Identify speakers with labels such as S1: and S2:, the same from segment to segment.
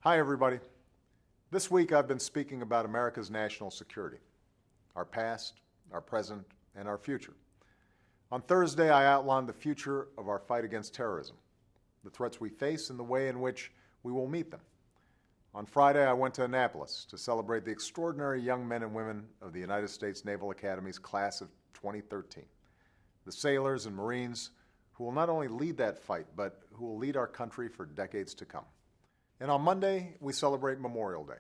S1: Hi, everybody. This week I've been speaking about America's national security, our past, our present, and our future. On Thursday, I outlined the future of our fight against terrorism, the threats we face, and the way in which we will meet them. On Friday, I went to Annapolis to celebrate the extraordinary young men and women of the United States Naval Academy's class of 2013, the sailors and Marines who will not only lead that fight, but who will lead our country for decades to come. And on Monday, we celebrate Memorial Day.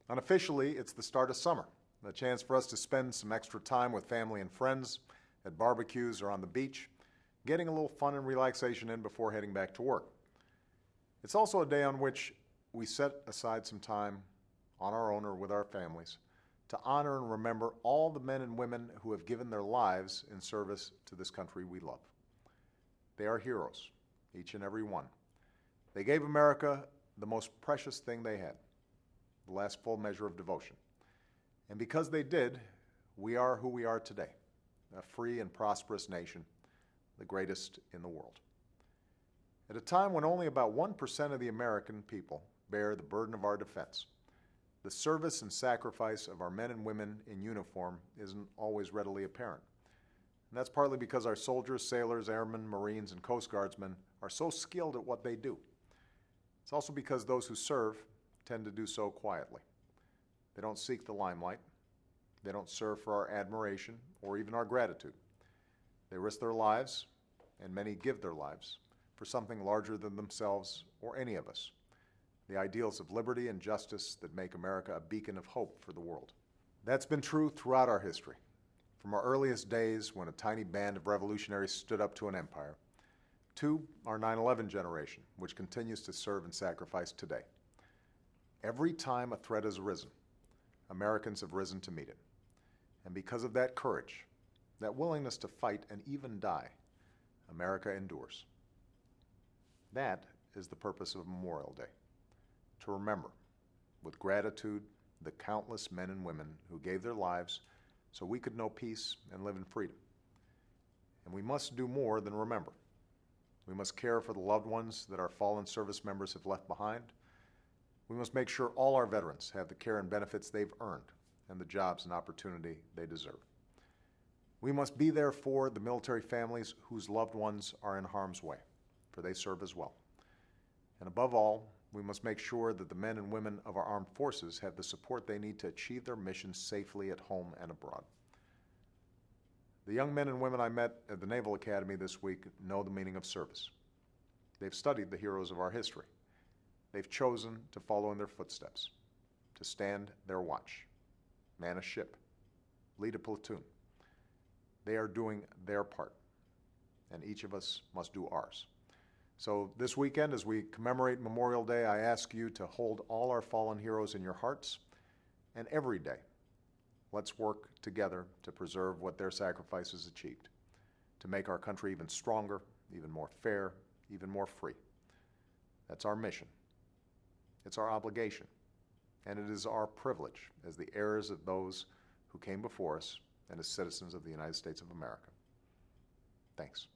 S1: Unofficially, it's the start of summer, a chance for us to spend some extra time with family and friends at barbecues or on the beach, getting a little fun and relaxation in before heading back to work. It's also a day on which we set aside some time on our own or with our families to honor and remember all the men and women who have given their lives in service to this country we love. They are heroes, each and every one. They gave America the most precious thing they had, the last full measure of devotion. And because they did, we are who we are today, a free and prosperous nation, the greatest in the world. At a time when only about 1% of the American people bear the burden of our defense, the service and sacrifice of our men and women in uniform isn't always readily apparent. And that's partly because our soldiers, sailors, airmen, Marines, and Coast Guardsmen are so skilled at what they do. It's also because those who serve tend to do so quietly. They don't seek the limelight. They don't serve for our admiration or even our gratitude. They risk their lives, and many give their lives, for something larger than themselves or any of us, the ideals of liberty and justice that make America a beacon of hope for the world. That's been true throughout our history, from our earliest days when a tiny band of revolutionaries stood up to an empire, to our 9/11 generation, which continues to serve and sacrifice today. Every time a threat has arisen, Americans have risen to meet it. And because of that courage, that willingness to fight and even die, America endures. That is the purpose of Memorial Day, to remember, with gratitude, the countless men and women who gave their lives so we could know peace and live in freedom. And we must do more than remember. We must care for the loved ones that our fallen service members have left behind. We must make sure all our veterans have the care and benefits they've earned and the jobs and opportunity they deserve. We must be there for the military families whose loved ones are in harm's way, for they serve as well. And above all, we must make sure that the men and women of our armed forces have the support they need to achieve their missions safely at home and abroad. The young men and women I met at the Naval Academy this week know the meaning of service. They've studied the heroes of our history. They've chosen to follow in their footsteps, to stand their watch, man a ship, lead a platoon. They are doing their part, and each of us must do ours. So this weekend, as we commemorate Memorial Day, I ask you to hold all our fallen heroes in your hearts, and every day, let's work together to preserve what their sacrifices achieved, to make our country even stronger, even more fair, even more free. That's our mission. It's our obligation, and it is our privilege as the heirs of those who came before us and as citizens of the United States of America. Thanks.